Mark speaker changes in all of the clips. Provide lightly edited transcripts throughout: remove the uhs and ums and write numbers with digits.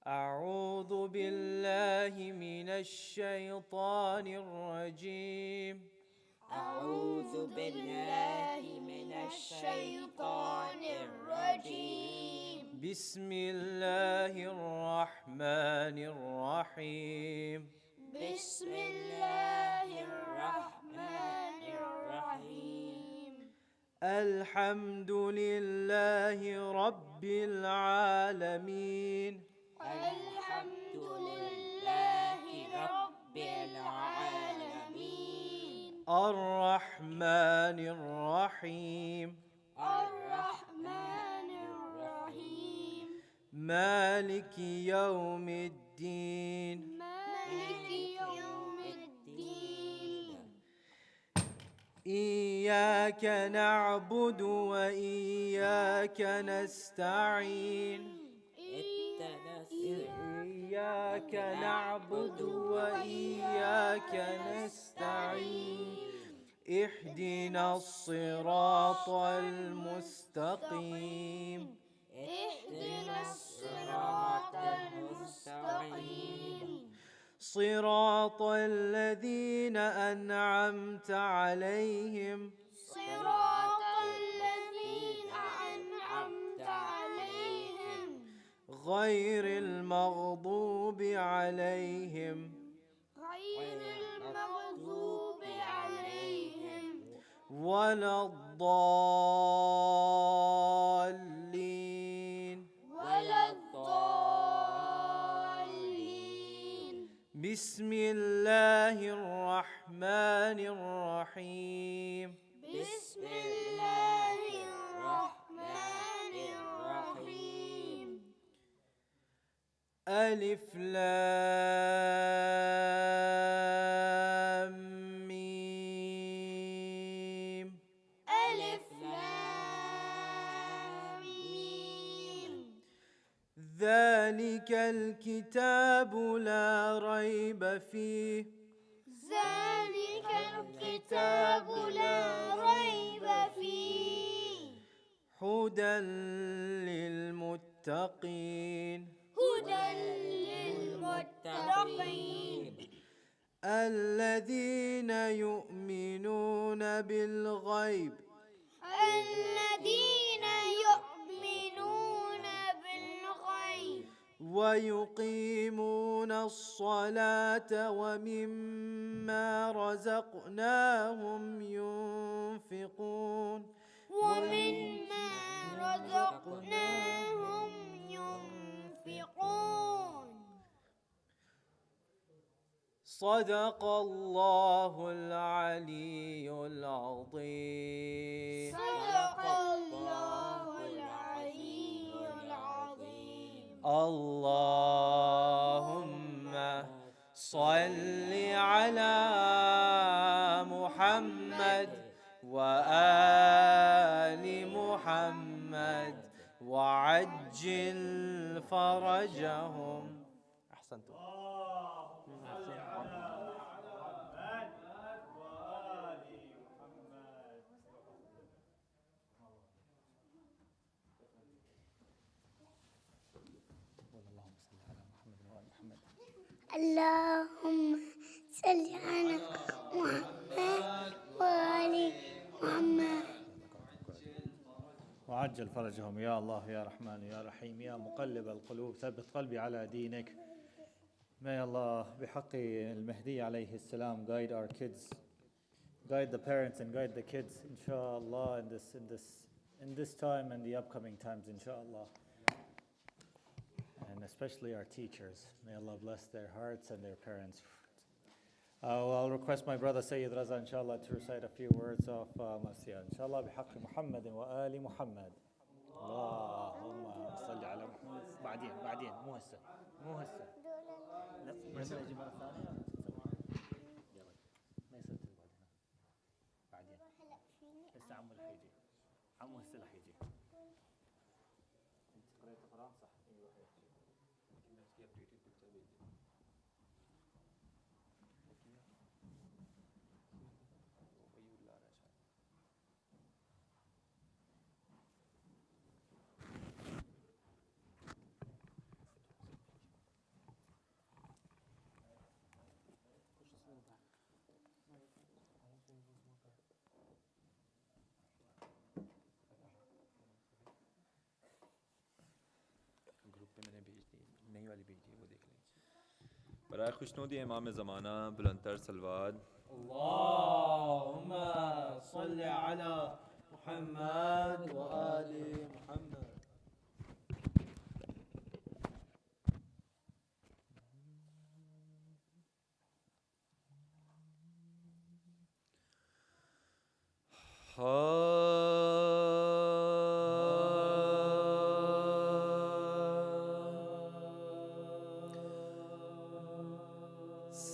Speaker 1: أعوذ بالله من الشيطان الرجيم.
Speaker 2: أعوذ بالله من الشيطان الرجيم.
Speaker 1: بسم الله الرحمن الرحيم.
Speaker 2: بسم الله الرحمن الرحيم.
Speaker 1: الحمد لله رب العالمين.
Speaker 2: الحمد لله رب العالمين.
Speaker 1: الرحمن الرحيم.
Speaker 2: الرحمن الرحيم.
Speaker 1: مالك يوم الدين.
Speaker 2: مالك يوم الدين.
Speaker 1: إياك نعبد وإياك نستعين. إياك نعبد وإياك نستعين. اهدنا الصراط المستقيم.
Speaker 2: اهدنا الصراط المستقيم.
Speaker 1: صراط الذين أنعمت عليهم.
Speaker 2: صراط الذين أنعمت عليهم.
Speaker 1: غير المغضوب عليهم.
Speaker 2: غير المغضوب عليهم.
Speaker 1: ولا الضالين.
Speaker 2: ولا الضالين.
Speaker 1: بسم الله الرحمن الرحيم.
Speaker 2: بسم الله الرحمن الرحيم.
Speaker 1: ألف لام ميم.
Speaker 2: ألف لام ميم.
Speaker 1: ذلك الكتاب لا ريب فيه.
Speaker 2: ذلك الكتاب لا ريب فيه.
Speaker 1: هدى للمتقين.
Speaker 2: هدى للمتقين.
Speaker 1: الذين يؤمنون بالغيب.
Speaker 2: الذين يؤمنون بالغيب.
Speaker 1: ويقيمون الصلاة ومما رزقناهم ينفقون.
Speaker 2: ومما رزقناهم ينفقون.
Speaker 1: صدق الله العلي العظيم.
Speaker 2: صدق الله العلي العظيم.
Speaker 1: اللهم صل على محمد وآل محمد وعجل فرجهم. أحسنتم.
Speaker 3: اللهم صل على محمد وآل محمد
Speaker 4: وعجل فرجهم يا الله يا رحمن يا رحيم يا مقلب القلوب ثبت قلبي على دينك. May Allah بحق المهدي عليه السلام guide our kids, guide the parents and guide the kids inshallah in this time and the upcoming times inshallah, and especially our teachers. May Allah bless their hearts and their parents. I'll request my brother Syed Raza inshallah to recite a few words of Marsiya inshallah بحق محمد وآل محمد. اللهم صل على محمد. بعدين مو هسه لا بس اجي مره ثانيه يلا ما يصير تقعد هنا بعدين هسه عمو رح يجي. عمو هسه رح يجي. انت قريت القران صح؟ ايوه يمكن كيف يريد بالتأويل.
Speaker 5: برائے خوشنودی امام زمانہ بلندتر صلوات.
Speaker 1: اللهم صل على محمد وآل محمد.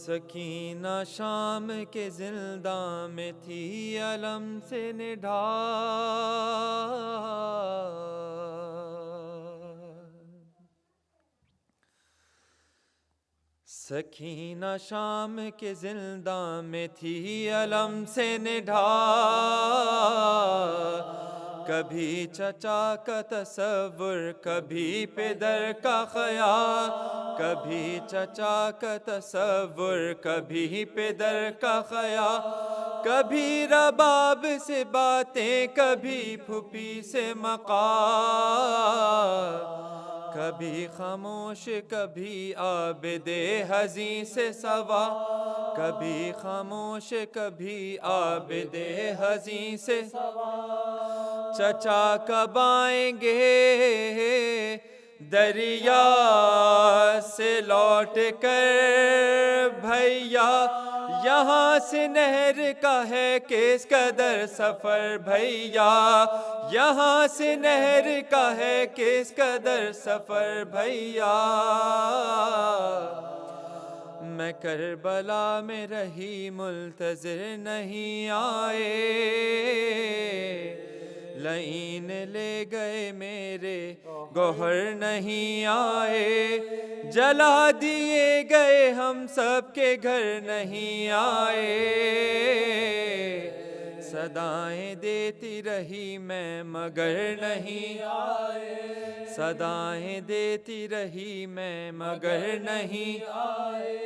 Speaker 5: سکینہ شام کے زنداں میں تھی علم سے نڈھال. سکینہ شام کے زنداں میں تھی علم سے نڈھال. کبھی چچا کا تصور کبھی پدر کا خیال. کبھی چچا کا تصور کبھی پدر کا خیال. کبھی رباب سے باتیں کبھی پھوپھی سے مقال. کبھی خاموش کبھی عابد حزین سے سوال. کبھی خاموش کبھی عابد حزین سے سوال. چچا کب آئیں گے دریا سے لوٹ کر بھیا. یہاں سے نہر کا ہے کس قدر سفر بھیا. یہاں سے نہر کا ہے کس قدر سفر بھیا. میں کربلا میں رہی منتظر نہیں آئے. لعین لے گئے میرے گوہر نہیں آئے. جلا دیے گئے ہم سب کے گھر نہیں آئے. صدائیں دیتی رہی میں مگر نہیں آئے. صدائیں دیتی رہی میں مگر نہیں آئے.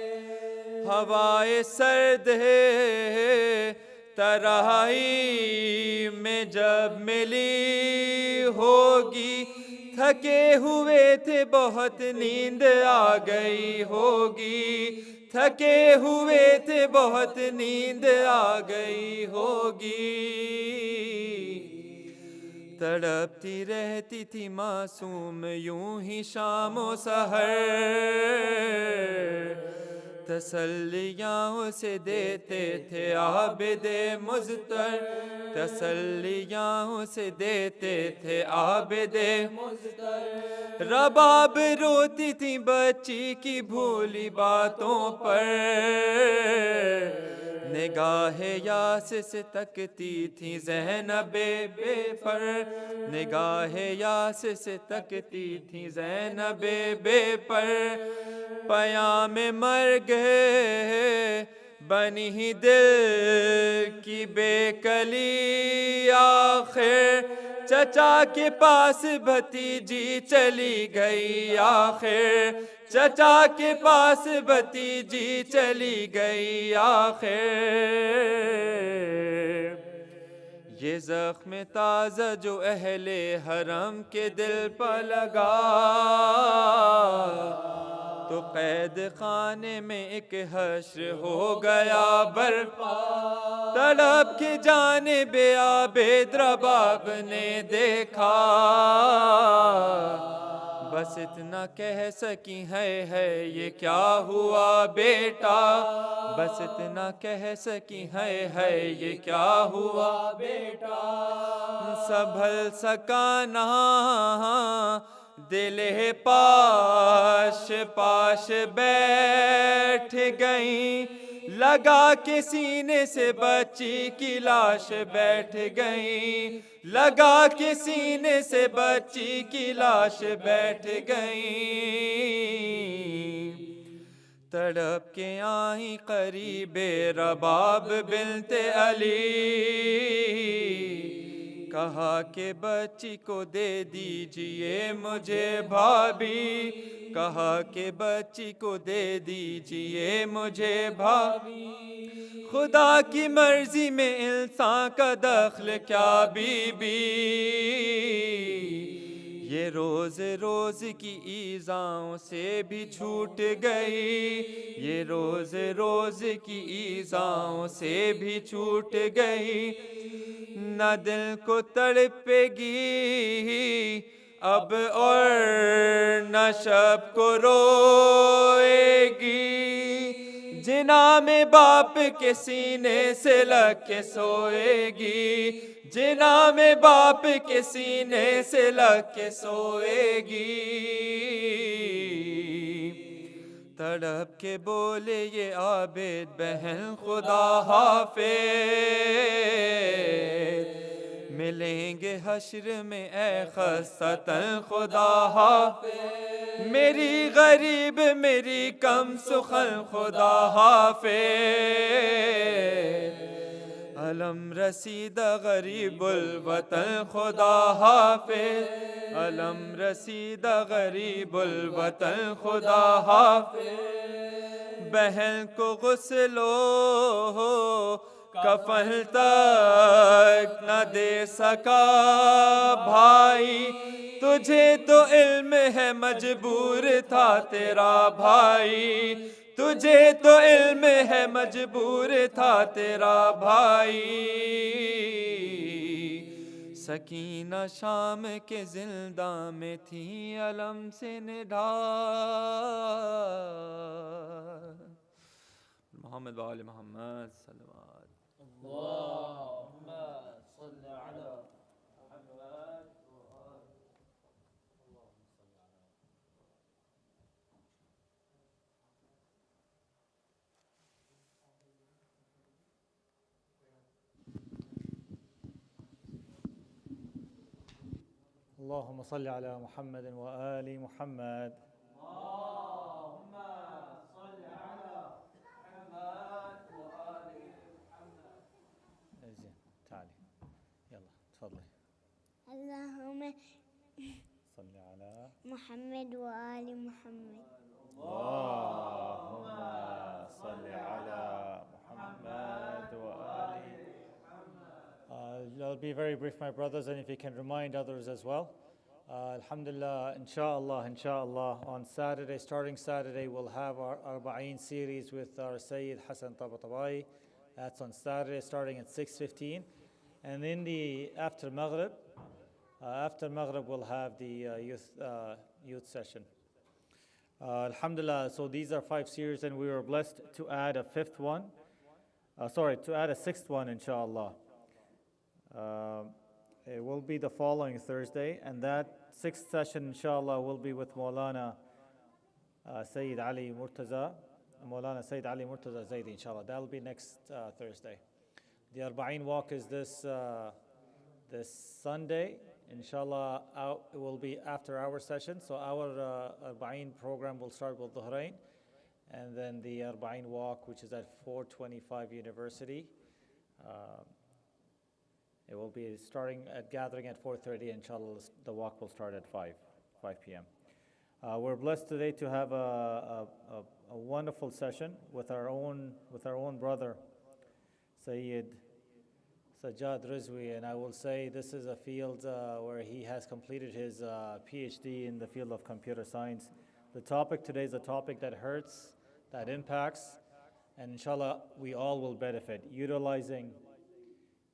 Speaker 5: ہوائے سرد ہے ترائی میں جب ملی ہوگی. تھکے ہوئے تھے بہت نیند آ گئی ہوگی. تھکے ہوئے تھے بہت نیند آ گئی ہوگی. تڑپتی رہتی تھی معصوم یوں ہی شام و سحر. تسلیاں اسے دیتے تھے عابد مضطر. تسلیاں اسے دیتے تھے عابد مضطر. رباب روتی تھی بچی کی بھولی باتوں پر. نگاہ یاس سے تکتی تھی زینب بے پر. نگاہ یاس سے تکتی تھی زینب بے پر. پیام مرگ بنی دل کی بے کلی آخر. چچا کے پاس بھتیجی چلی گئی آخر. چچا کے پاس بھتیجی چلی گئی آخر. یہ زخم تازہ جو اہل حرم کے دل پر لگا تو قید خانے میں ایک حشر ہو گیا برپا. تڑپ کے جانب عابد رباب نے دیکھا. بس اتنا کہہ سکی ہے یہ کیا ہوا بیٹا. بس اتنا کہہ سکی ہے یہ کیا ہوا بیٹا. سنبھل سکا نہ دل پاش پاش بیٹھ گئیں. لگا کے سینے سے بچی کی لاش بیٹھ گئیں. لگا کے سینے سے بچی کی لاش بیٹھ گئیں. تڑپ کے آئیں قریب رباب بنت علی. کہا کہ بچی کو دے دیجئے مجھے بھابھی. کہا کہ بچی کو دے دیجئے مجھے بھابھی. خدا کی مرضی میں انسان کا دخل کیا بی بی. یہ روز روز کی ایذاؤں سے بھی چھوٹ گئی، یہ روز روز کی ایذاؤں سے بھی چھوٹ گئی، نہ دل کو تڑپے گی اب اور نہ شب کو روئے گی، جنا میں باپ کے سینے سے لگ کے سوئے گی، جنا میں باپ کے سینے سے لگ کے سوئے گی، تڑپ کے بولے یہ عابد بہن خدا حافظ، ملیں گے حشر میں اے خستتاً خدا حافظ، میری غریب میری کم سخن خدا حافظ، علم رسید غریب الوطن خدا حافظ، علم رسید غریب الوطن خدا حافظ، بہن کو غسل و کفن تک نہ دے سکا بھائی، تجھے تو علم ہے مجبور تھا تیرا بھائی، تجھے تو علم ہے مجبور تھا تیرا بھائی، سکینہ شام کے زنداں میں تھی علم سے نڈھال، محمد وآل محمد صلی اللہ علیہ وسلم۔
Speaker 1: اللهم صل على محمد
Speaker 4: اللهم صل على محمد وآل محمد.
Speaker 1: اللهم صل على محمد وآل محمد.
Speaker 4: زين تعالي يلا تفضلي.
Speaker 3: اللهم
Speaker 4: صل على
Speaker 3: محمد وآل محمد.
Speaker 4: اللهم صل على محمد وآل محمد. I'll be very brief, my brothers, and if you can remind others as well. Alhamdulillah, inshallah, on Saturday, starting Saturday, we'll have our Arba'een series with our Sayyid Hassan Tabatabai. That's on Saturday, starting at 6:15. And in the after Maghrib, we'll have the youth session. Alhamdulillah, so these are 5 series, and we were blessed to add a sixth one, inshallah. It will be the following Thursday, and that 6th session, inshallah, will be with Maulana Sayyid Ali Murtaza Zaidi, inshallah. That'll be next Thursday. The Arba'een walk is this Sunday, inshallah. It will be after our session, so our Arba'een program will start with Dhuhrain, and then the Arba'een walk, which is at 425 University. It will be gathering at 4:30. Inshallah, the walk will start at 5 p.m. We're blessed today to have a wonderful session with our own brother, Syed Sajjad Rizvi, and I will say this is a field where he has completed his PhD in the field of computer science. The topic today is a topic that hurts, that impacts, and inshallah we all will benefit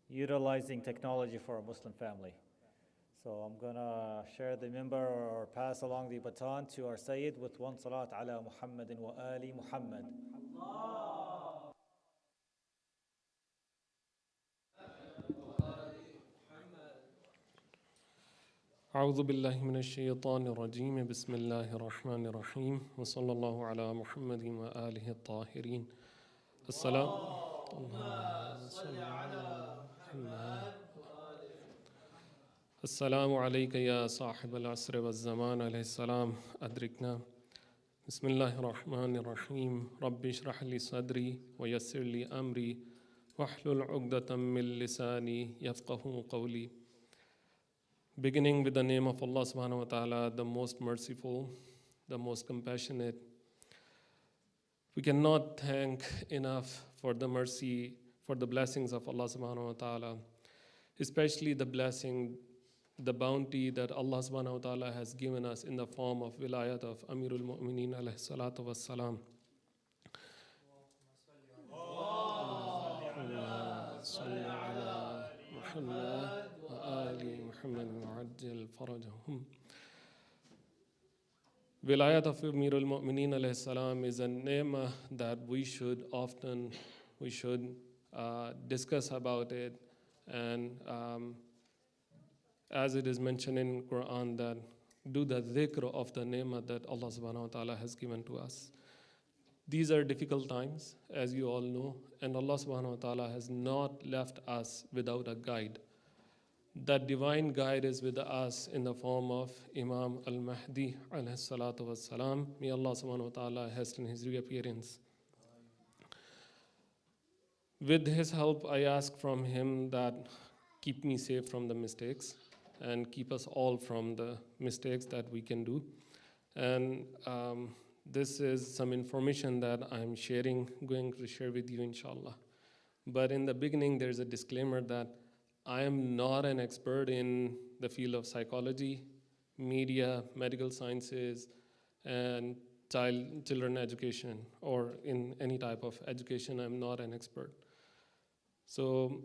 Speaker 4: utilizing technology for a Muslim family. So I'm gonna share the minbar or pass along the baton to our Sayyid with one salat ala Muhammadin wa ali Muhammad.
Speaker 6: أعوذ بالله من الشيطان الرجيم بسم الله الرحمن الرحيم وصلى الله على محمد وآله الطاهرين. السلام السلام عليك يا صاحب العصر والزمان عليه السلام أدركنا. بسم الله الرحمن الرحيم رب اشرح لي صدري ويسر لي أمري واحلل عقدة من لساني يفقه قولي. Beginning with the name of Allah subhanahu wa ta'ala, the most merciful, the most compassionate. We cannot thank enough for the mercy, for the blessings of Allah subhanahu wa ta'ala, especially the blessing the bounty that Allah subhanahu wa ta'ala has given us in the form of wilayat of Amirul Mu'mineen alayhi salatu wassalam. Wilayat of Amirul Mu'mineen alayhi salam is a ni'mah that we should discuss about it, and as it is mentioned in Quran, that do the dhikr of the ni'mah that Allah subhanahu wa ta'ala has given to us. These are difficult times, as you all know, and Allah subhanahu wa ta'ala has not left us without a guide. That divine guide is with us in the form of Imam al-Mahdi alayhi salatu wassalam. May Allah subhanahu wa ta'ala hasten his reappearance. With his help, I ask from him that keep me safe from the mistakes and keep us all from the mistakes that we can do. And this is some information that I'm going to share with you, inshallah. But in the beginning, there's a disclaimer that I am not an expert in the field of psychology, media, medical sciences, and children education, or in any type of education. I'm not an expert. So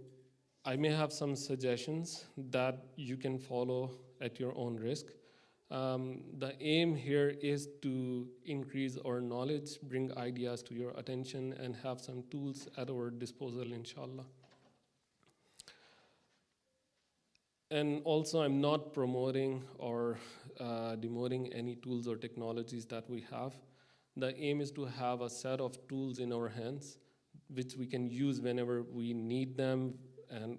Speaker 6: I may have some suggestions that you can follow at your own risk. The aim here is to increase our knowledge, bring ideas to your attention, and have some tools at our disposal, inshallah. And also, I'm not promoting or demoting any tools or technologies that we have. The aim is to have a set of tools in our hands, which we can use whenever we need them. And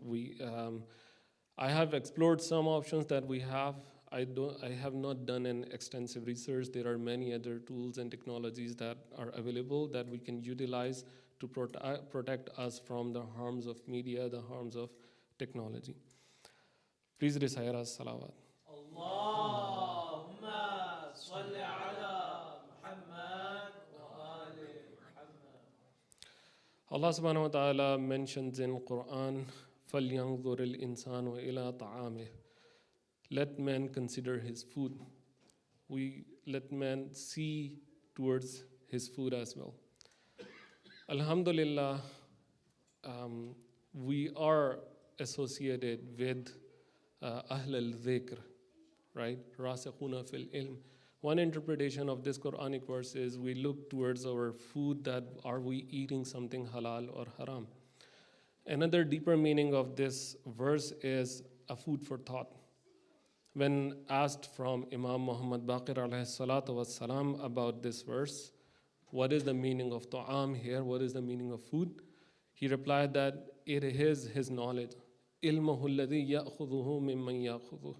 Speaker 6: I have explored some options that we have. I have not done an extensive research. There are many other tools and technologies that are available that we can utilize to protect us from the harms of media, the harms of technology. Please recite as salawat.
Speaker 1: Allahumma salli ala Muhammad wa ali Muhammad.
Speaker 6: Allah subhanahu wa ta'ala mentions in Quran, فَلْيَنْظُرِ الْإِنسَانُ إِلَىٰ طَعَامِهِ. Let man consider his food. Let man see towards his food as well. Alhamdulillah, we are associated with Ahl al-Dhikr, right? Rasikhuna fil ilm. One interpretation of this Quranic verse is we look towards our food, that are we eating something halal or haram. Another deeper meaning of this verse is a food for thought. When asked from Imam Muhammad Baqir alayhi salatu wassalam about this verse, what is the meaning of ta'am here, what is the meaning of food? He replied that it is his knowledge. إِلْمُهُ الَّذِي يَأْخُذُهُ مِمَّنْ يَأْخُذُهُ.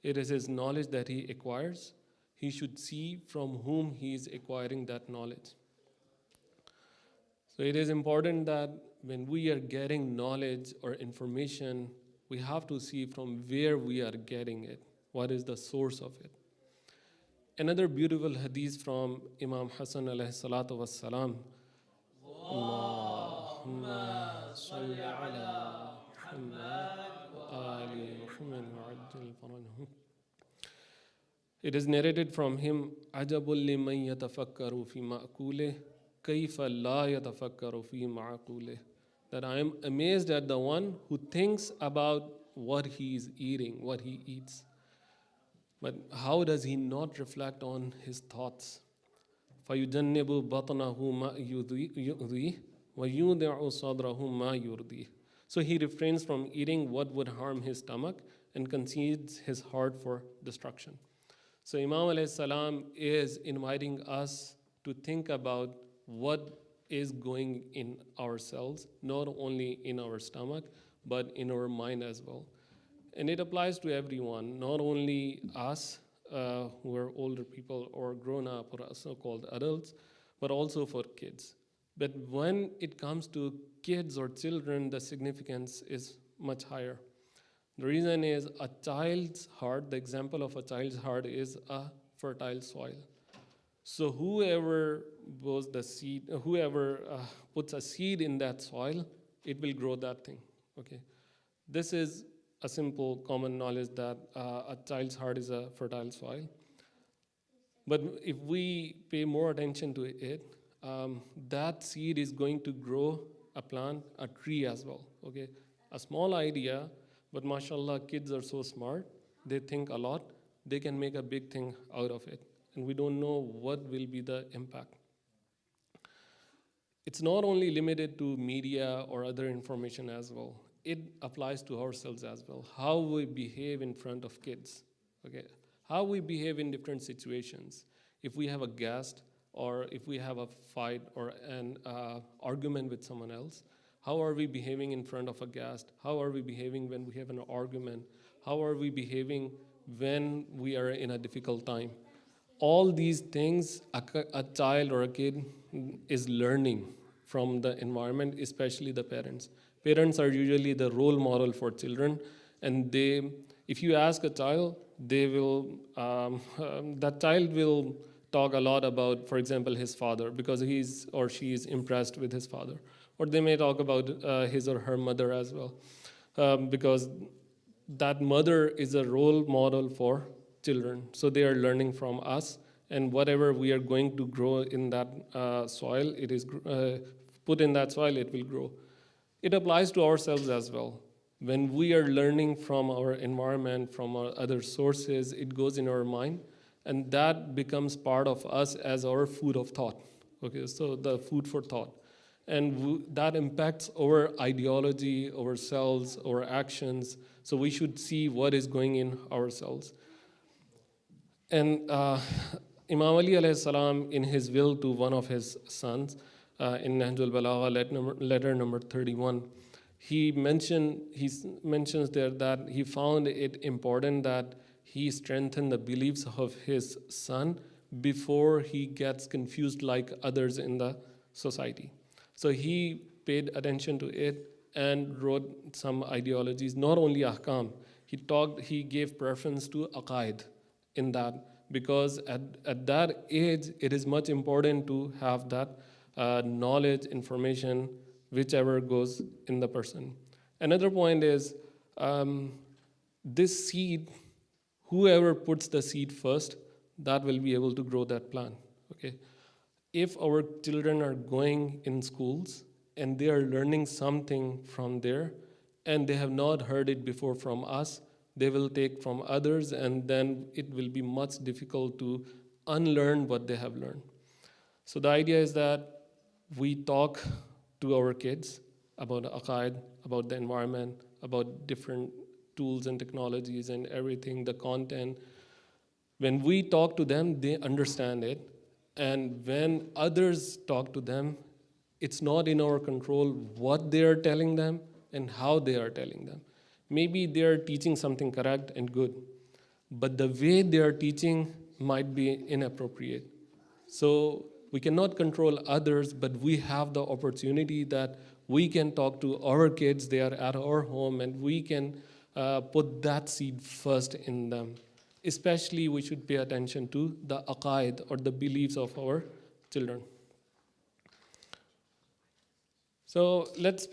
Speaker 6: It is his knowledge that he acquires. He should see from whom he is acquiring that knowledge. So it is important that when we are getting knowledge or information, we have to see from where we are getting it. What is the source of it? Another beautiful hadith from Imam Hassan alayhi salatu wassalam. Allahumma salli ala Muhammad wa ali Muhammad wa ajjal farajahum. It is narrated from him, Ajabul liman yatafakkaru fi ma'kuleh, kayfa la yatafakkaru fi ma'kuleh. That I am amazed at the one who thinks about what he is eating, what he eats. But how does he not reflect on his thoughts? فَيُجَنِّبُ بَطْنَهُ مَا يُؤْذِيهِ وَيُودِعُ صَدْرَهُ مَا يُرْضِيهِ. So he refrains from eating what would harm his stomach and concedes his heart for destruction. So Imam alayhi salam is inviting us to think about what is going in ourselves, not only in our stomach, but in our mind as well. And it applies to everyone, not only us who are older people or grown up or so-called adults, but also for kids. But when it comes to kids or children, the significance is much higher. The reason is a child's heart, the example of a child's heart is a fertile soil. So whoever puts a seed in that soil, it will grow that thing. Okay, this is a simple common knowledge that a child's heart is a fertile soil. But if we pay more attention to it, that seed is going to grow a plant, a tree as well, okay? A small idea, but mashallah, kids are so smart, they think a lot, they can make a big thing out of it. And we don't know what will be the impact. It's not only limited to media or other information as well. It applies to ourselves as well. How we behave in front of kids, okay? How we behave in different situations. If we have a guest, or if we have a fight or an argument with someone else, how are we behaving in front of a guest? How are we behaving when we have an argument? How are we behaving when we are in a difficult time? All these things, a child or a kid is learning from the environment, especially the parents. Parents are usually the role model for children, and if you ask a child, that child will talk a lot about, for example, his father, because he's or she is impressed with his father. Or they may talk about his or her mother as well, because that mother is a role model for children. So they are learning from us, and whatever we are going to grow in that soil, it is put in that soil, it will grow. It applies to ourselves as well. When we are learning from our environment, from our other sources, it goes in our mind, and that becomes part of us as our food of thought. Okay, so the food for thought. And that impacts our ideology, ourselves, our actions. So we should see what is going in ourselves. And Imam Ali alayhi salam, in his will to one of his sons, in Nahjul Balagha, letter number 31, he mentions there that he found it important that he strengthened the beliefs of his son before he gets confused like others in the society. So he paid attention to it and wrote some ideologies, not only ahkam. He gave preference to aqaid in that, because at that age, it is much important to have that knowledge, information, whichever goes in the person. Another point is this seed, whoever puts the seed first, that will be able to grow that plant, okay? If our children are going in schools and they are learning something from there and they have not heard it before from us, they will take from others, and then it will be much difficult to unlearn what they have learned. So the idea is that we talk to our kids about aqaid, about the environment, about different tools and technologies and everything, the content. When we talk to them, they understand it. And when others talk to them, it's not in our control what they are telling them and how they are telling them. Maybe they are teaching something correct and good, but the way they are teaching might be inappropriate. So we cannot control others, but we have the opportunity that we can talk to our kids, they are at our home, and we can put that seed first in them. Especially, we should pay attention to the aqaid, or the beliefs of our children. So let's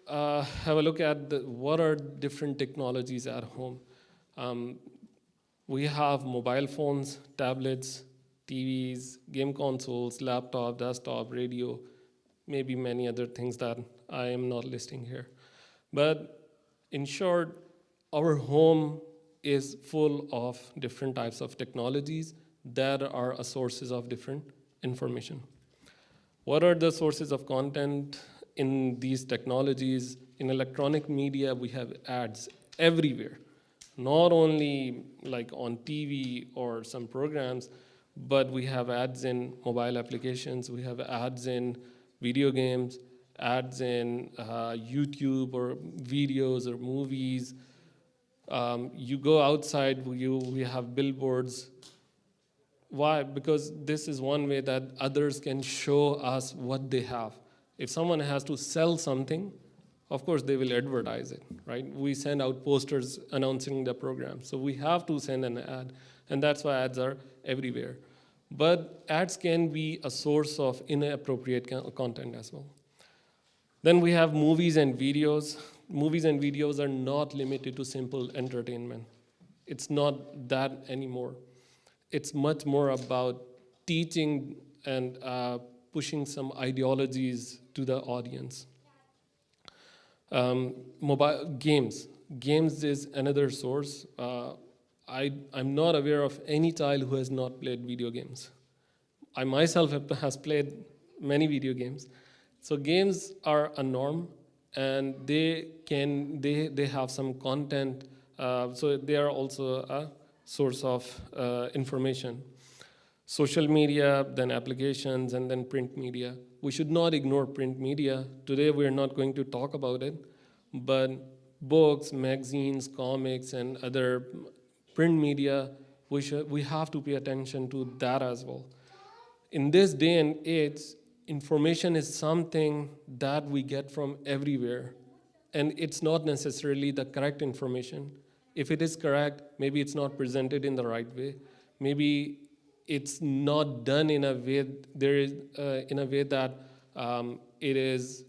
Speaker 6: have a look at what are different technologies at home. We have mobile phones, tablets, TVs, game consoles, laptop, desktop, radio, maybe many other things that I am not listing here. But in short, our home is full of different types of technologies that are sources of different information. What are the sources of content in these technologies? In electronic media, we have ads everywhere, not only like on TV or some programs, but we have ads in mobile applications, we have ads in video games, ads in YouTube or videos or movies. You go outside, we have billboards. Why? Because this is one way that others can show us what they have. If someone has to sell something, of course they will advertise it, right? We send out posters announcing the program. So we have to send an ad, and that's why ads are everywhere. But ads can be a source of inappropriate content as well. Then we have movies and videos. movies and videos are not limited to simple entertainment. It's not that anymore. It's much more about teaching and pushing some ideologies to the audience. Mobile games. Games is another source. I'm not aware of any child who has not played video games. I myself has played many video games. So games are a norm, and they have some content. So they are also a source of information. Social media, then applications, and then print media. We should not ignore print media. Today we're not going to talk about it, but books, magazines, comics, and other print media, we have to pay attention to that as well. In this day and age, information is something that we get from everywhere, and it's not necessarily the correct information. If it is correct, maybe it's not presented in the right way. Maybe it's not done in a way that it is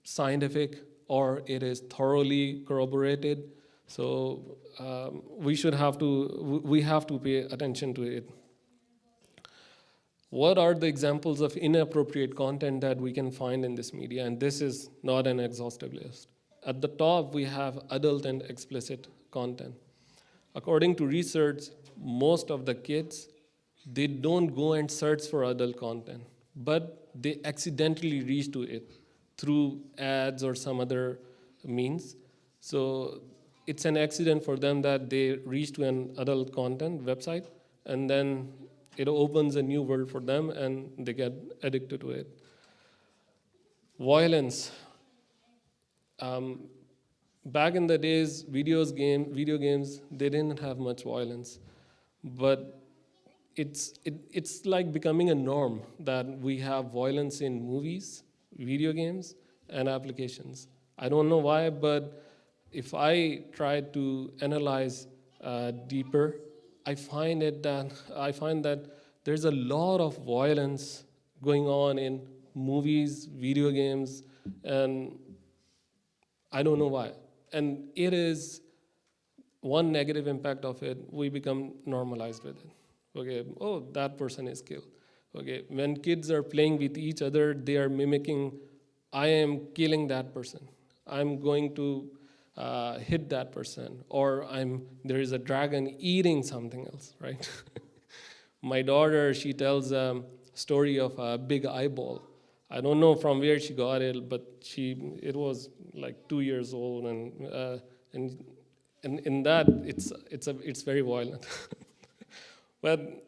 Speaker 6: scientific or it is thoroughly corroborated. So we have to pay attention to it. What are the examples of inappropriate content that we can find in this media? And this is not an exhaustive list. At the top, we have adult and explicit content. According to research, most of the kids, they don't go and search for adult content, but they accidentally reach to it through ads or some other means. So it's an accident for them that they reach to an adult content website, and then it opens a new world for them and they get addicted to it. Violence. Back in the days, video games, they didn't have much violence, but it's like becoming a norm that we have violence in movies, video games, and applications. I don't know why, but if I try to analyze deeper, I find that there's a lot of violence going on in movies, video games, and I don't know why. And it is one negative impact of it, we become normalized with it. Okay, oh, that person is killed. Okay, when kids are playing with each other, they are mimicking, I am killing that person. I'm going to hit that person, or there is a dragon eating something else, right? My daughter, she tells a story of a big eyeball. I don't know from where she got it, but it was like 2 years old, and in that it's very violent. But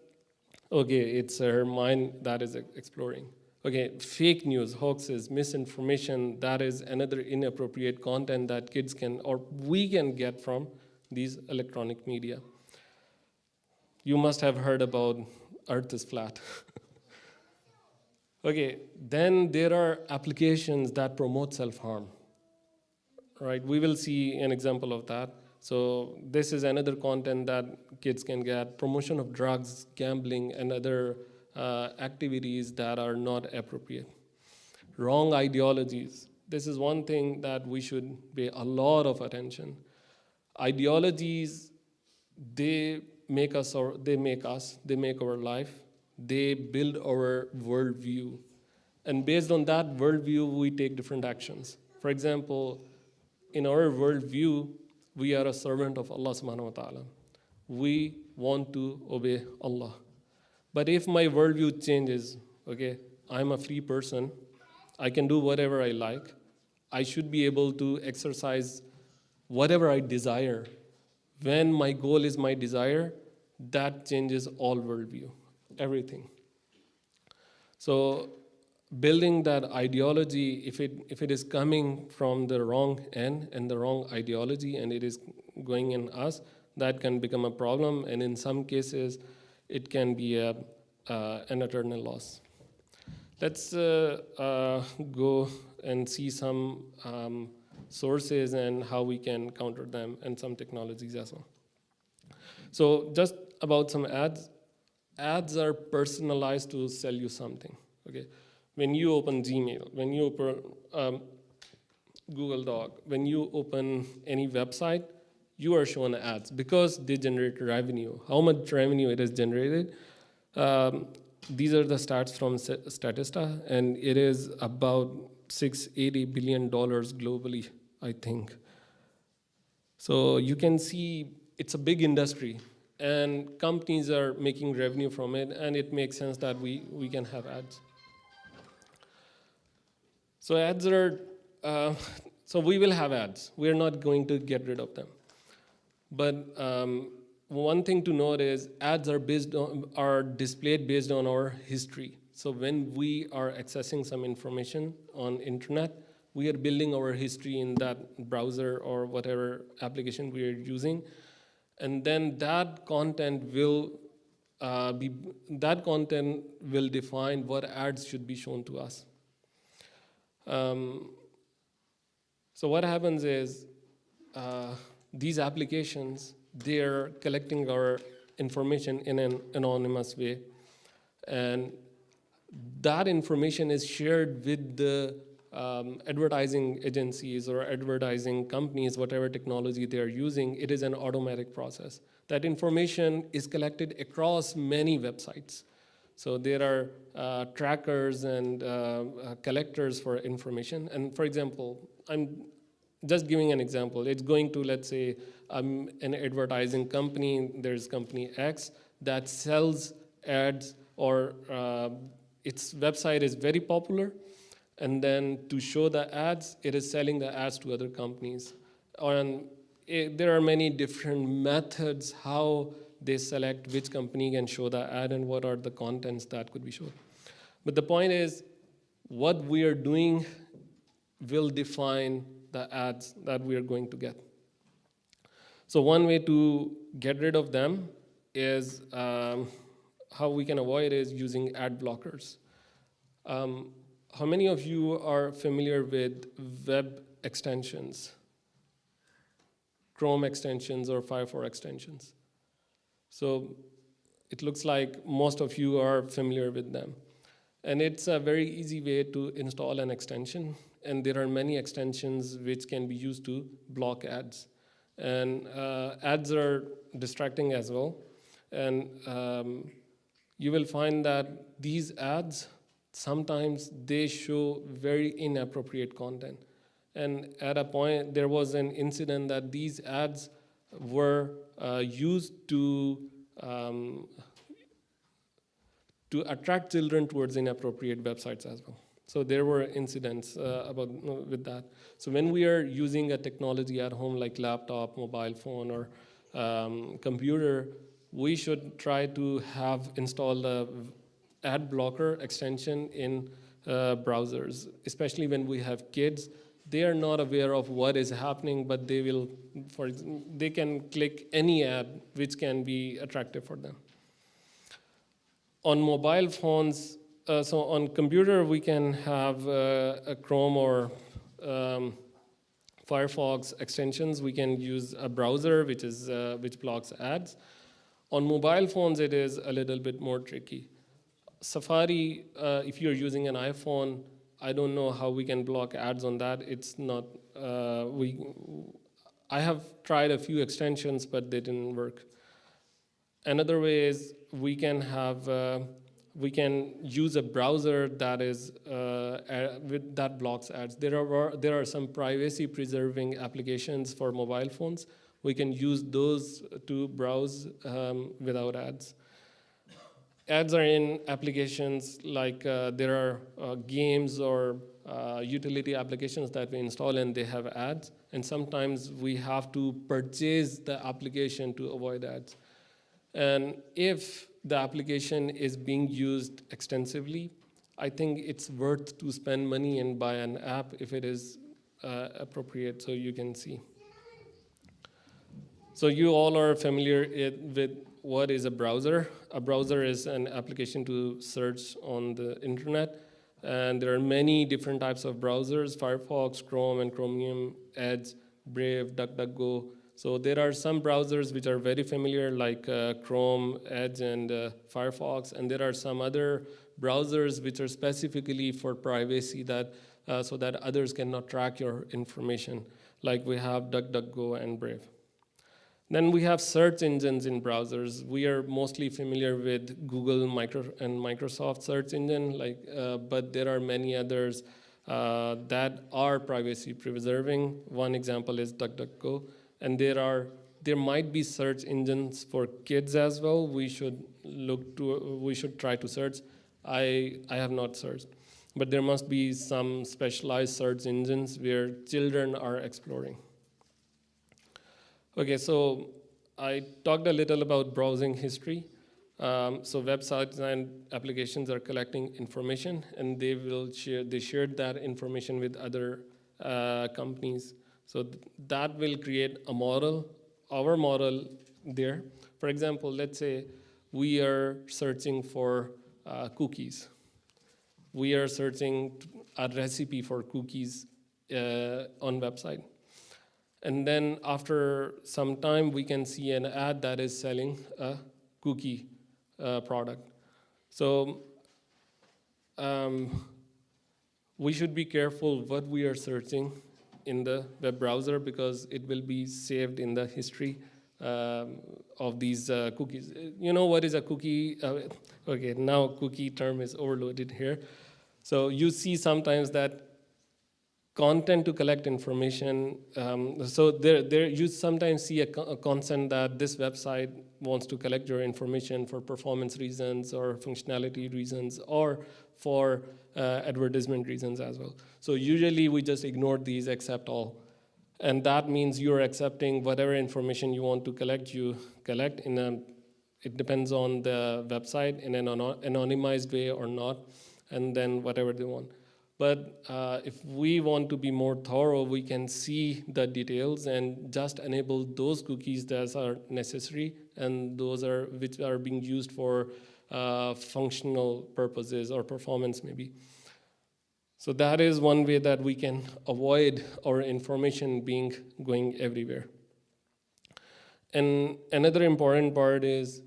Speaker 6: okay, it's her mind that is exploring. Okay, fake news, hoaxes, misinformation, that is another inappropriate content that kids can, or we can get from these electronic media. You must have heard about Earth is flat. Okay, then there are applications that promote self-harm, right? We will see an example of that. So this is another content that kids can get, promotion of drugs, gambling, and other activities that are not appropriate. Wrong ideologies. This is one thing that we should pay a lot of attention. Ideologies, they make our life, they build our worldview. And based on that worldview, we take different actions. For example, in our worldview, we are a servant of Allah subhanahu wa ta'ala. We want to obey Allah. But if my worldview changes, okay, I'm a free person, I can do whatever I like, I should be able to exercise whatever I desire. When my goal is my desire, that changes all worldview, everything. So building that ideology, if it is coming from the wrong end and the wrong ideology and it is going in us, that can become a problem, and in some cases, it can be an eternal loss. Let's go and see some sources and how we can counter them, and some technologies as well. So just about some ads. Ads are personalized to sell you something, okay? When you open Gmail, when you Google Doc, when you open any website, you are shown ads because they generate revenue. How much revenue it has generated? These are the stats from Statista, and it is about $680 billion globally, I think. So you can see it's a big industry, and companies are making revenue from it, and it makes sense that we can have ads. So ads are, so we will have ads. We're not going to get rid of them. But one thing to note is ads are displayed based on our history. So when we are accessing some information on internet, we are building our history in that browser or whatever application we are using, and then that content will define what ads should be shown to us. So what happens is these applications, they're collecting our information in an anonymous way, and that information is shared with the advertising agencies or advertising companies, whatever technology they are using. It is an automatic process. That information is collected across many websites. So there are trackers and collectors for information. And for example, I'm just giving an example. It's going to, let's say, an advertising company. There's company X that sells ads, or its website is very popular. And then to show the ads, it is selling the ads to other companies. And there are many different methods how they select which company can show the ad and what are the contents that could be shown. But the point is, what we are doing will define the ads that we are going to get. So one way to get rid of them is, how we can avoid is using ad blockers. How many of you are familiar with web extensions? Chrome extensions or Firefox extensions? So it looks like most of you are familiar with them. And it's a very easy way to install an extension. And there are many extensions which can be used to block ads. And ads are distracting as well. And you will find that these ads, sometimes they show very inappropriate content. And at a point, there was an incident that these ads were used to attract children towards inappropriate websites as well. So there were incidents with that. So when we are using a technology at home like laptop, mobile phone, or computer, we should try to have installed a ad blocker extension in browsers, especially when we have kids. They are not aware of what is happening, but they can click any ad which can be attractive for them. On mobile phones, so on computer, we can have a Chrome or Firefox extensions. We can use a browser which blocks ads. On mobile phones, it is a little bit more tricky. Safari, if you're using an iPhone, I don't know how we can block ads on that. It's not, I have tried a few extensions, but they didn't work. Another way is we can use a browser that is that blocks ads. There are some privacy preserving applications for mobile phones. We can use those to browse without ads. Ads are in applications like there are games or utility applications that we install and they have ads. And sometimes we have to purchase the application to avoid ads. And if the application is being used extensively, I think it's worth to spend money and buy an app if it is appropriate, so you can see. So you all are familiar with what is a browser. A browser is an application to search on the internet. And there are many different types of browsers: Firefox, Chrome, and Chromium, Edge, Brave, DuckDuckGo. So there are some browsers which are very familiar, like Chrome, Edge, and Firefox. And there are some other browsers which are specifically for privacy that so that others cannot track your information, like we have DuckDuckGo and Brave. Then we have search engines in browsers. We are mostly familiar with Google and Microsoft search engine, but there are many others that are privacy preserving. One example is DuckDuckGo, and there might be search engines for kids as well. We should try to search. I have not searched, but there must be some specialized search engines where children are exploring. Okay, so I talked a little about browsing history. So websites and applications are collecting information, and they shared that information with other companies. So that will create a model, our model there. For example, let's say we are searching for cookies. We are searching a recipe for cookies on website. And then after some time, we can see an ad that is selling a cookie product. So we should be careful what we are searching in the web browser, because it will be saved in the history of these cookies. You know what is a cookie? Okay, now cookie term is overloaded here. So you see sometimes that content to collect information. So there you sometimes see a consent that this website wants to collect your information for performance reasons or functionality reasons or for advertisement reasons as well. So usually we just ignore these, accept all. And that means you're accepting whatever information you want to collect, you collect it depends on the website in an anonymized way or not, and then whatever they want. But if we want to be more thorough, we can see the details and just enable those cookies that are necessary, and those which are being used for functional purposes or performance maybe. So that is one way that we can avoid our information going everywhere. And another important part is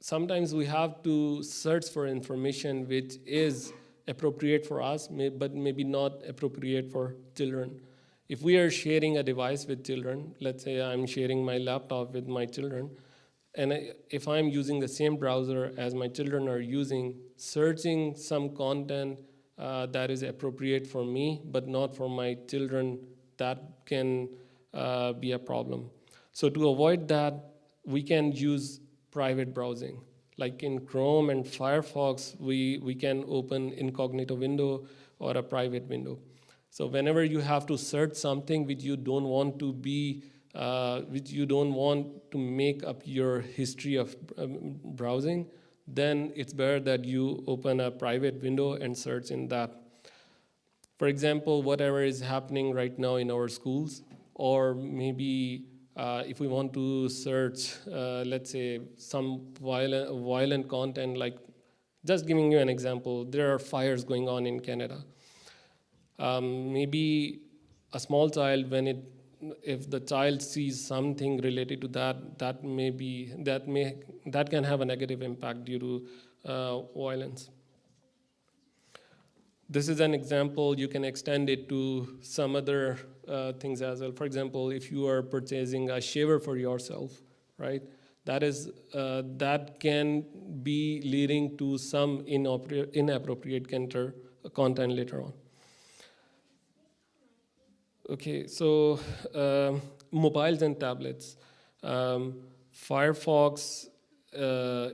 Speaker 6: sometimes we have to search for information which is appropriate for us, but maybe not appropriate for children. If we are sharing a device with children, let's say I'm sharing my laptop with my children, and if I'm using the same browser as my children are using, searching some content that is appropriate for me but not for my children, that can be a problem. So to avoid that, we can use private browsing. Like in Chrome and Firefox, we can open incognito window or a private window. So whenever you have to search something which you don't want to make up your history of browsing, then it's better that you open a private window and search in that. For example, whatever is happening right now in our schools, or maybe if we want to search, let's say, some violent content, like just giving you an example, there are fires going on in Canada. Maybe a small child, if the child sees something related to that can have a negative impact due to violence. This is an example. You can extend it to some other things as well. For example, if you are purchasing a shaver for yourself, right? That can be leading to some inappropriate content later on. Okay, so mobiles and tablets. Firefox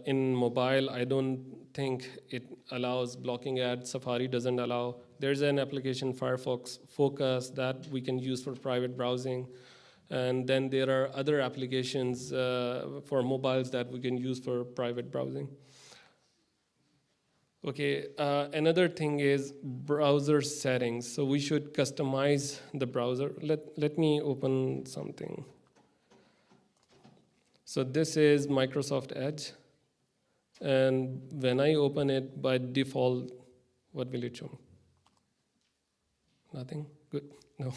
Speaker 6: in mobile, I don't think it allows blocking ads. Safari doesn't allow. There's an application, Firefox Focus, that we can use for private browsing. And then there are other applications for mobiles that we can use for private browsing. Okay, another thing is browser settings. So we should customize the browser. Let me open something. So this is Microsoft Edge. And when I open it, by default, what will it show me? Nothing? Good? No.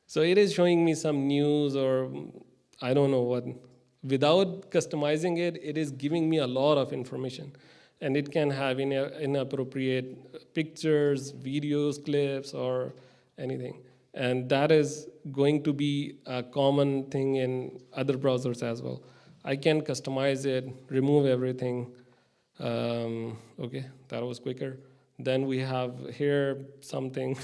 Speaker 6: So it is showing me some news or I don't know what. Without customizing it, it is giving me a lot of information. and it can have inappropriate pictures, videos, clips, or anything. And that is going to be a common thing in other browsers as well. I can customize it, remove everything. Okay, that was quicker. Then we have here something.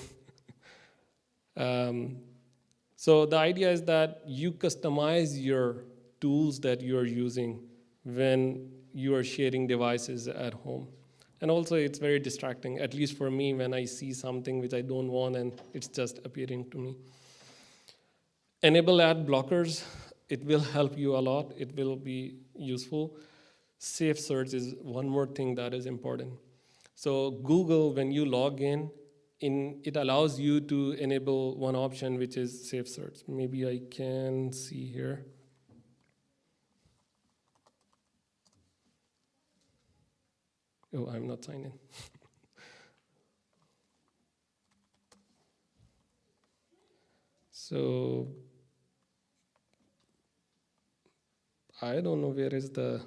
Speaker 6: So the idea is that you customize your tools that you're using when you are sharing devices at home. And also it's very distracting, at least for me, when I see something which I don't want and it's just appearing to me. Enable ad blockers. It will help you a lot. It will be useful. Safe search is one more thing that is important. So Google, when you log in, it allows you to enable one option, which is safe search. Maybe I can see here. Oh, I'm not signed in. So I don't know where is the.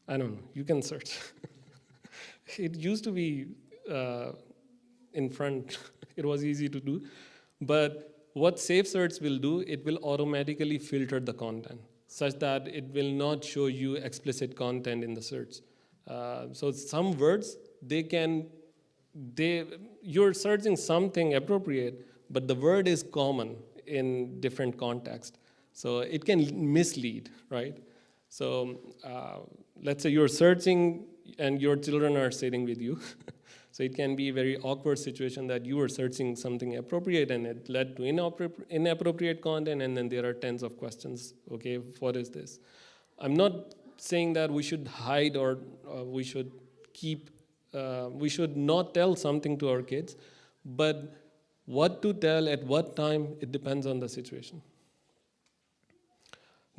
Speaker 6: I don't know. You can search. It used to be in front. It was easy to do. But what Safe Search will do, it will automatically filter the content such that it will not show you explicit content in the search. So some words, you're searching something appropriate, but the word is common in different contexts. So it can mislead, right? So let's say you're searching and your children are sitting with you. So it can be a very awkward situation that you were searching something appropriate and it led to inappropriate content, and then there are tens of questions. Okay, what is this? I'm not saying that we should hide or we should not tell something to our kids, but what to tell at what time, it depends on the situation.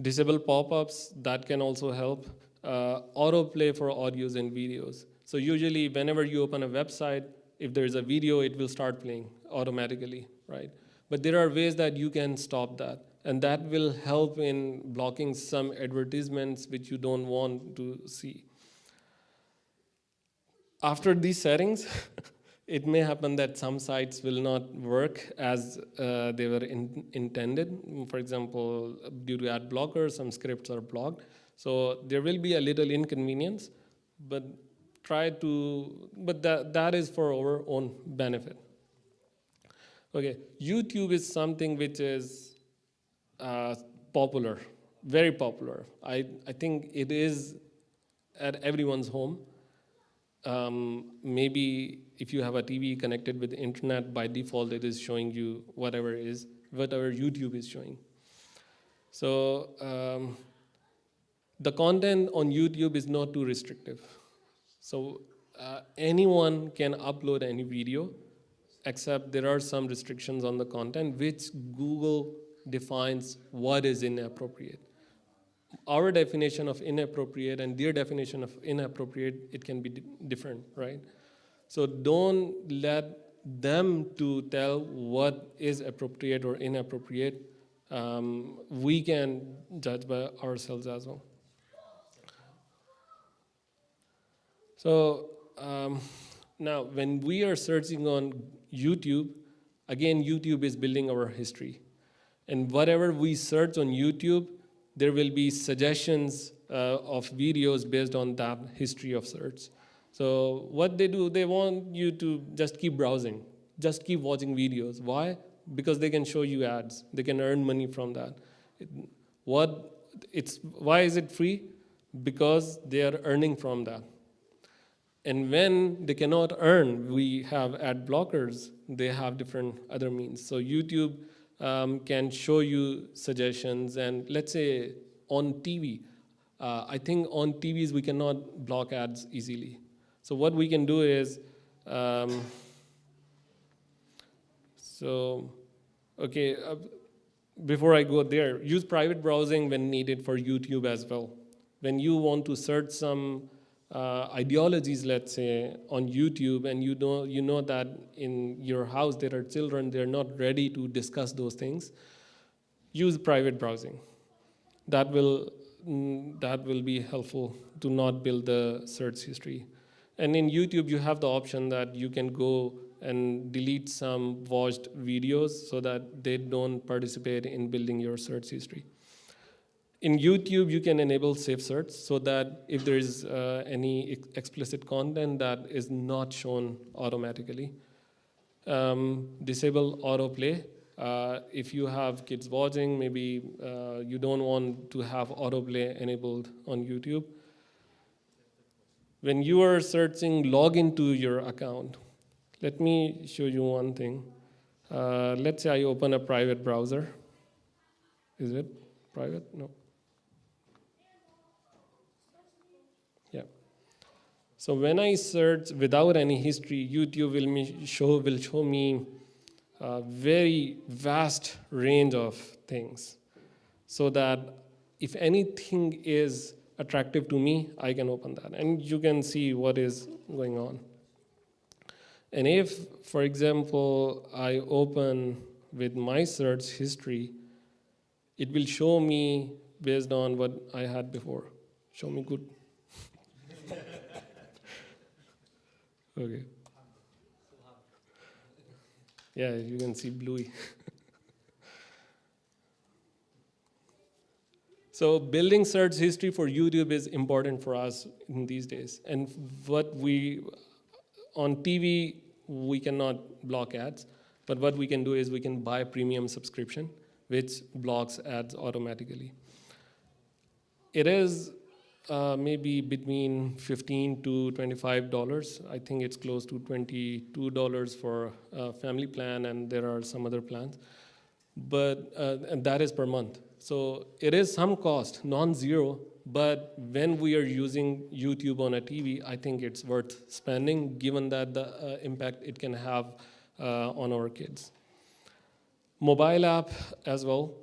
Speaker 6: Disable pop-ups, that can also help. Autoplay for audios and videos. So usually whenever you open a website, if there's a video, it will start playing automatically, right? But there are ways that you can stop that. And that will help in blocking some advertisements which you don't want to see. After these settings, it may happen that some sites will not work as they were intended. For example, due to ad blockers, some scripts are blocked. So there will be a little inconvenience, but that is for our own benefit. Okay, YouTube is something which is popular, very popular. I think it is at everyone's home. Maybe if you have a TV connected with the internet, by default it is showing you whatever YouTube is showing. So the content on YouTube is not too restrictive. So anyone can upload any video, except there are some restrictions on the content which Google defines what is inappropriate. Our definition of inappropriate and their definition of inappropriate, it can be different, right? So don't let them to tell what is appropriate or inappropriate. We can judge by ourselves as well. So now when we are searching on YouTube, again, YouTube is building our history. And whatever we search on YouTube, there will be suggestions of videos based on that history of search. So what they do, they want you to just keep browsing, just keep watching videos. Why? Because they can show you ads. They can earn money from that. Why is it free? Because they are earning from that. And when they cannot earn, we have ad blockers. They have different other means. So YouTube can show you suggestions. And let's say on TV, I think on TVs we cannot block ads easily. So what we can do is, before I go there, use private browsing when needed for YouTube as well. When you want to search some ideologies, let's say, on YouTube, and you know that in your house there are children, they're not ready to discuss those things, use private browsing. That will be helpful to not build the search history. And in YouTube, you have the option that you can go and delete some watched videos so that they don't participate in building your search history. In YouTube, you can enable safe search so that if there is any explicit content that is not shown automatically. Disable autoplay. If you have kids watching, maybe you don't want to have autoplay enabled on YouTube. When you are searching, log into your account. Let me show you one thing. Let's say I open a private browser. Is it private? No. Yeah. So when I search without any history, YouTube will show me a very vast range of things, so that if anything is attractive to me, I can open that, and you can see what is going on. And if, for example, I open with my search history, it will show me based on what I had before. Show me good. Okay. Yeah, you can see bluey. So building search history for YouTube is important for us in these days. And on TV, we cannot block ads, but what we can do is we can buy premium subscription, which blocks ads automatically. It is maybe between $15 to $25. I think it's close to $22 for a family plan, and there are some other plans. But and that is per month. So it is some cost, non-zero, but when we are using YouTube on a TV, I think it's worth spending, given that the impact it can have on our kids. Mobile app as well.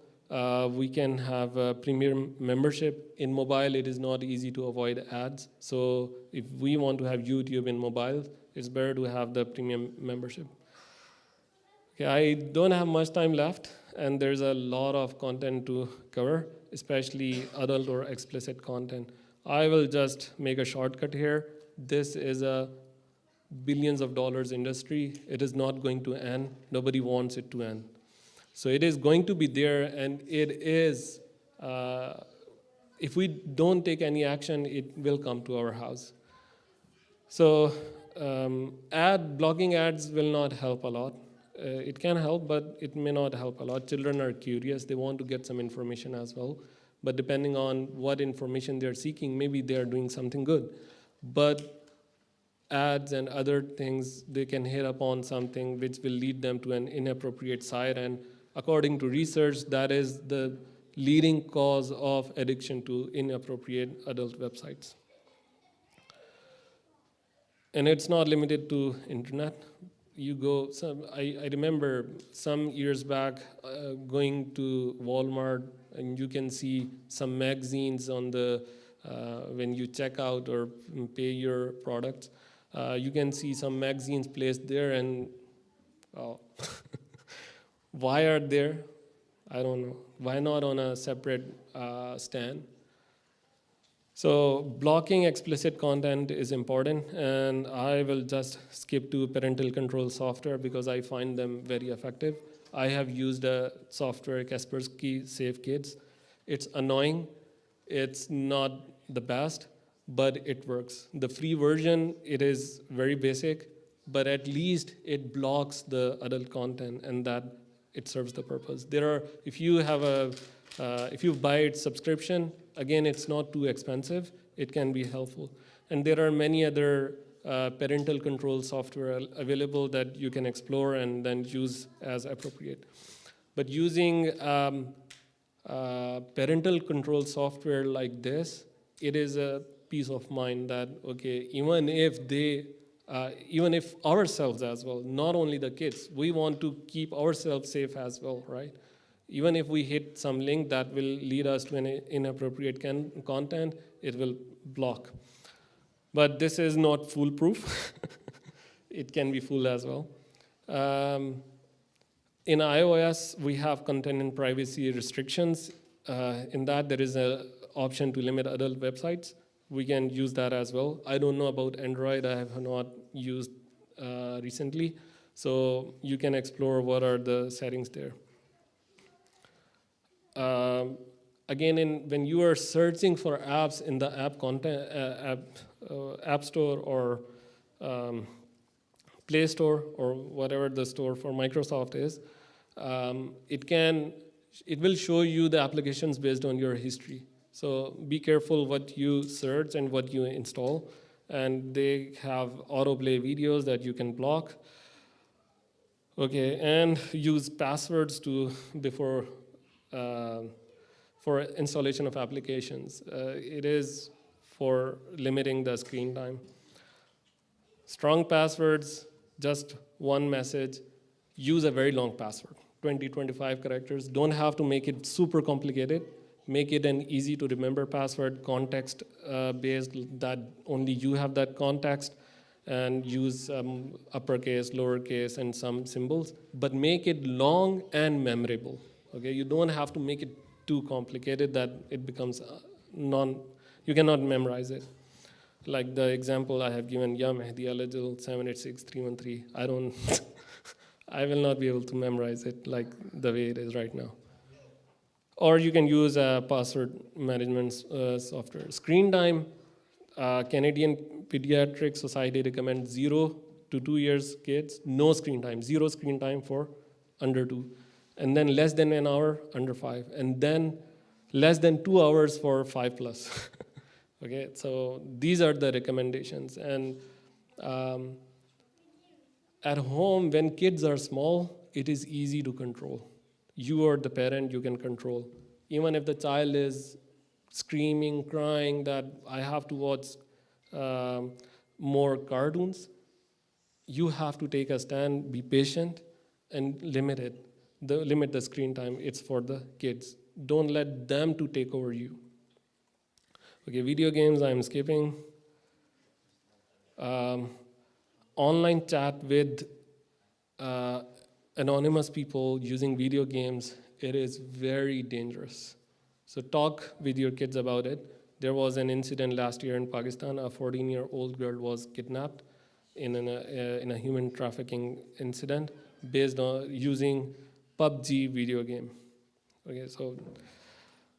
Speaker 6: We can have a premium membership. In mobile, it is not easy to avoid ads. So if we want to have YouTube in mobile, it's better to have the premium membership. Okay, I don't have much time left, and there's a lot of content to cover, especially adult or explicit content. I will just make a shortcut here. This is a billions of dollars industry. It is not going to end. Nobody wants it to end. So it is going to be there, and it is, if we don't take any action, it will come to our house. So blocking ads will not help a lot. It can help, but it may not help a lot. Children are curious. They want to get some information as well. But depending on what information they're seeking, maybe they're doing something good. But ads and other things, they can hit upon something which will lead them to an inappropriate site. And according to research, that is the leading cause of addiction to inappropriate adult websites. And it's not limited to internet. I remember some years back going to Walmart, and you can see some magazines on the, when you check out or pay your products, you can see some magazines placed there, and why are there? I don't know. Why not on a separate stand? So blocking explicit content is important, and I will just skip to parental control software because I find them very effective. I have used a software, Kaspersky Safe Kids. It's annoying. It's not the best, but it works. The free version, it is very basic, but at least it blocks the adult content, and that it serves the purpose. If you buy its subscription, again, it's not too expensive. It can be helpful. And there are many other parental control software available that you can explore and then use as appropriate. But using parental control software like this, it is a peace of mind that, okay, even if ourselves as well, not only the kids, we want to keep ourselves safe as well, right? Even if we hit some link that will lead us to an inappropriate content, it will block. But this is not foolproof. It can be fooled as well. In iOS, we have content and privacy restrictions. In that, there is an option to limit adult websites. We can use that as well. I don't know about Android. I have not used recently. So you can explore what are the settings there. Again, when you are searching for apps in the app store or Play Store or whatever the store for Microsoft is, it will show you the applications based on your history. So be careful what you search and what you install. And they have autoplay videos that you can block. Okay, and use passwords for installation of applications. It is for limiting the screen time. Strong passwords, just one message. Use a very long password, 20, 25 characters. Don't have to make it super complicated. Make it an easy to remember password, context based, that only you have that context, and use uppercase, lowercase, and some symbols, but make it long and memorable. Okay, you don't have to make it too complicated that it becomes you cannot memorize it. Like the example I have given, Ya Mehdi Alajal 786313. I will not be able to memorize it like the way it is right now. Or you can use a password management software. Screen time, Canadian Pediatric Society recommends 0 to 2 years kids, no screen time, 0 screen time for under 2. And then less than an hour, under 5. And then less than 2 hours for 5+. Okay, so these are the recommendations. And at home, when kids are small, it is easy to control. You are the parent, you can control. Even if the child is screaming, crying that I have to watch more cartoons, you have to take a stand, be patient, and limit it. Limit the screen time. It's for the kids. Don't let them to take over you. Okay, video games I'm skipping. Online chat with anonymous people using video games, it is very dangerous. So talk with your kids about it. There was an incident last year in Pakistan. A 14-year-old girl was kidnapped in a human trafficking incident based on using PUBG video game. Okay, so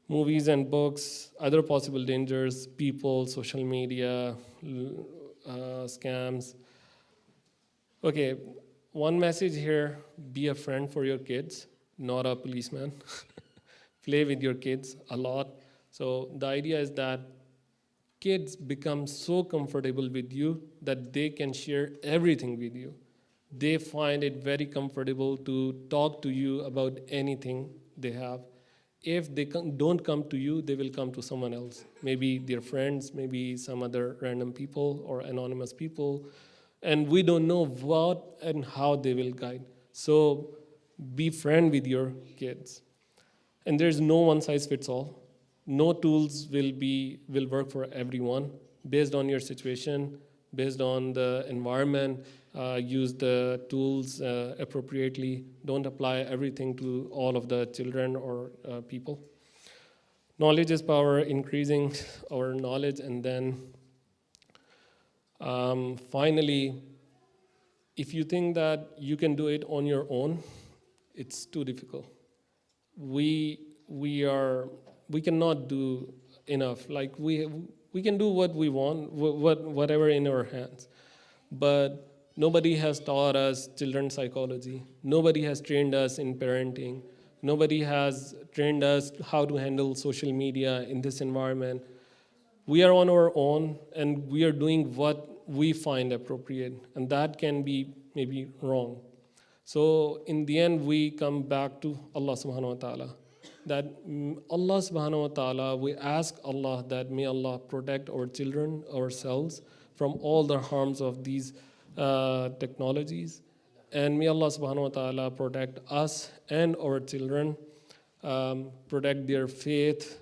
Speaker 6: movies and books, other possible dangers, people, social media, scams. Okay, one message here, be a friend for your kids, not a policeman. Play with your kids a lot. So the idea is that kids become so comfortable with you that they can share everything with you. They find it very comfortable to talk to you about anything they have. If they don't come to you, they will come to someone else. Maybe their friends, maybe some other random people or anonymous people. And we don't know what and how they will guide. So be friend with your kids. And there's no one size fits all. No tools will work for everyone. Based on your situation, based on the environment, use the tools appropriately. Don't apply everything to all of the children or people. Knowledge is power, increasing our knowledge. And then finally, if you think that you can do it on your own, it's too difficult. We cannot do enough. Like we can do what we want, whatever in our hands. But nobody has taught us children's psychology. Nobody has trained us in parenting. Nobody has trained us how to handle social media in this environment. We are on our own, and we are doing what we find appropriate, and that can be maybe wrong. So in the end, we come back to Allah subhanahu wa ta'ala. That Allah subhanahu wa ta'ala, we ask Allah that may Allah protect our children, ourselves, from all the harms of these technologies. And may Allah subhanahu wa ta'ala protect us and our children, protect their faith.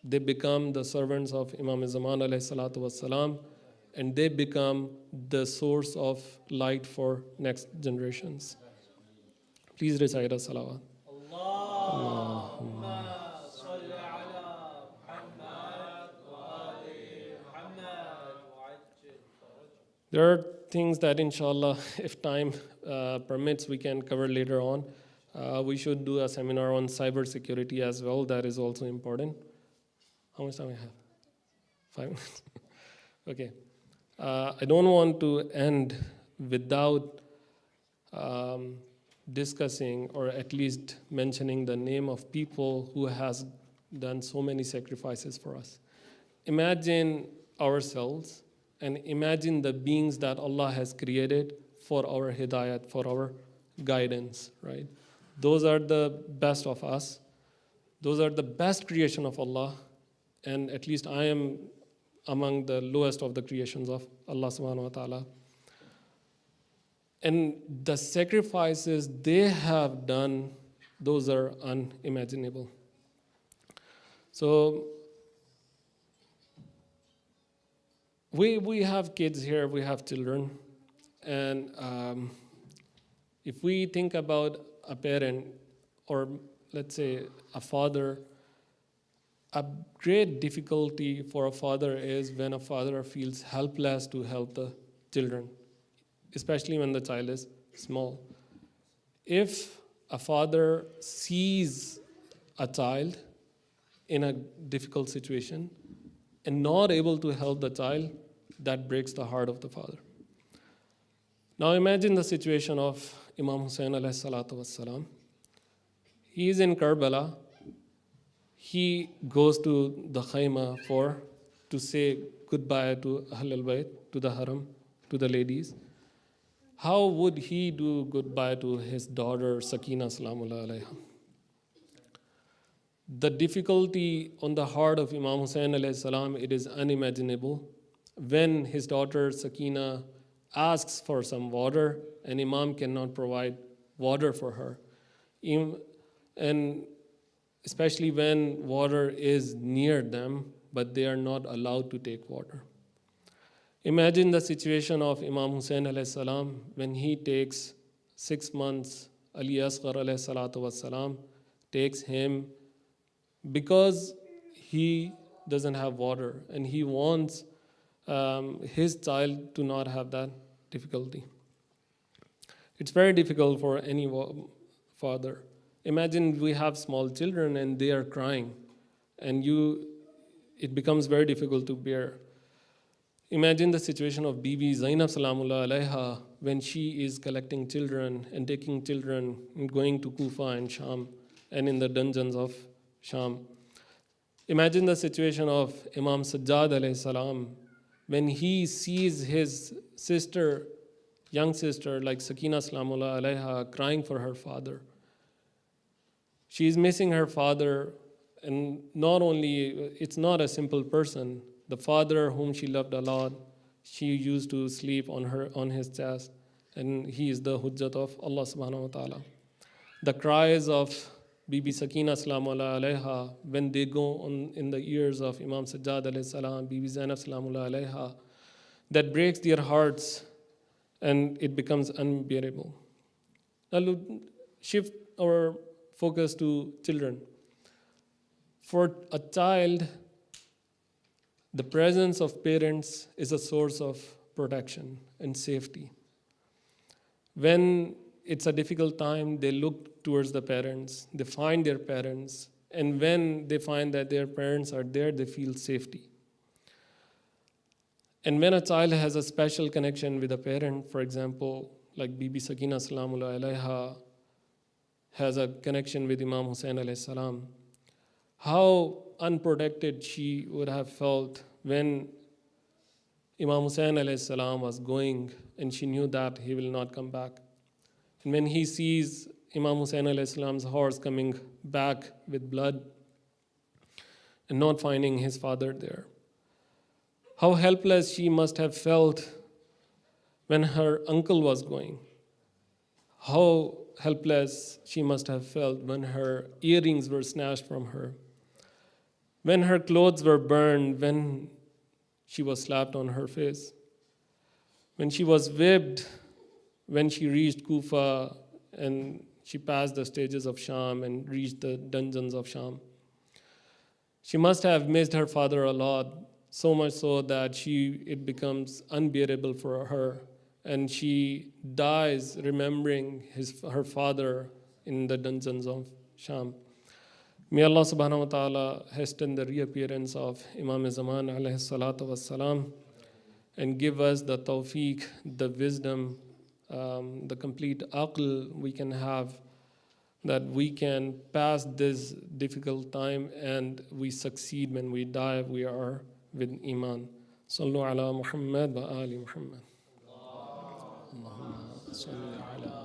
Speaker 6: They become the servants of Imam Zaman alayhi salatu wassalam, and they become the source of light for next generations. Please recite a salawat.
Speaker 1: اللهم صل على محمد وآل محمد وعجل فرجهم.
Speaker 6: There are things that inshallah, if time permits, we can cover later on. We should do a seminar on cyber security as well. That is also important. How much time we have? 5 minutes. Okay. I don't want to end without discussing or at least mentioning the name of people who has done so many sacrifices for us. Imagine ourselves and imagine the beings that Allah has created for our hidayat, for our guidance, right? Those are the best of us. Those are the best creation of Allah. And at least I am among the lowest of the creations of Allah subhanahu wa ta'ala. And the sacrifices they have done, those are unimaginable. So we have kids here, we have children. And if we think about a parent, or let's say a father, a great difficulty for a father is when a father feels helpless to help the children, especially when the child is small. If a father sees a child in a difficult situation and not able to help the child, that breaks the heart of the father. Now imagine the situation of Imam Hussain alayhi salatu wassalam. He is in Karbala. He goes to the Khayma to say goodbye to Ahl al-Bayt, to the Haram, to the ladies. How would he do goodbye to his daughter Sakina salamullah alayha? The difficulty on the heart of Imam Hussain alayhi salam, it is unimaginable. When his daughter Sakina asks for some water and Imam cannot provide water for her, and especially when water is near them, but they are not allowed to take water. Imagine the situation of Imam Hussain alayhi salam when he takes 6 months, Ali Asghar alayhi salatu wassalam takes him because he doesn't have water and he wants his child to not have that difficulty. It's very difficult for any father. Imagine we have small children and they are crying and it becomes very difficult to bear. Imagine the situation of Bibi Zainab salamullah alayha when she is collecting children and taking children and going to Kufa and Sham and in the dungeons of Sham. Imagine the situation of Imam Sajjad alayhi salam when he sees his sister, young sister like Sakina salamullah alayha crying for her father. She is missing her father, and not only, it's not a simple person. The father whom she loved a lot, she used to sleep on his chest, and he is the hujjat of Allah subhanahu wa ta'ala. The cries of Bibi Sakina salamullah alayha when they go in the ears of Imam Sajjad alayhi salam, Bibi Zainab salamullah alayha, that breaks their hearts and it becomes unbearable. Now shift our focus to children. For a child, the presence of parents is a source of protection and safety. When it's a difficult time, they look towards the parents, they find their parents, and when they find that their parents are there, they feel safety. And when a child has a special connection with a parent, for example, like Bibi Sakina salamullah alayha has a connection with Imam Hussain alayhi salam, how unprotected she would have felt when Imam Hussain alayhi salam was going and she knew that he will not come back. And when he sees Imam Hussain alayhi salam's horse coming back with blood and not finding his father there, how helpless she must have felt when her uncle was going. How helpless she must have felt when her earrings were snatched from her, when her clothes were burned, when she was slapped on her face. When she was whipped, when she reached Kufa and she passed the stages of Sham and reached the dungeons of Sham, she must have missed her father a lot, so much so that it becomes unbearable for her, and she dies remembering her father in the dungeons of Sham. May Allah subhanahu wa ta'ala hasten the reappearance of Imam Zaman alayhi salatu wassalam and give us the tawfiq, the wisdom, the complete aql we can have, that we can pass this difficult time and we succeed. When we die, we are with Iman. Sallu ala Muhammad wa ali Muhammad. Allahumma salli ala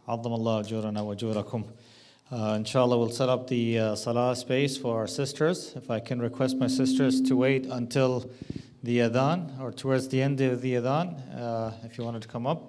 Speaker 4: عظم الله أجورنا وأجوركم. Inshallah, we'll set up the salah space for our sisters. If I can request my sisters to wait until the adhan or towards the end of the adhan, if you wanted to come up.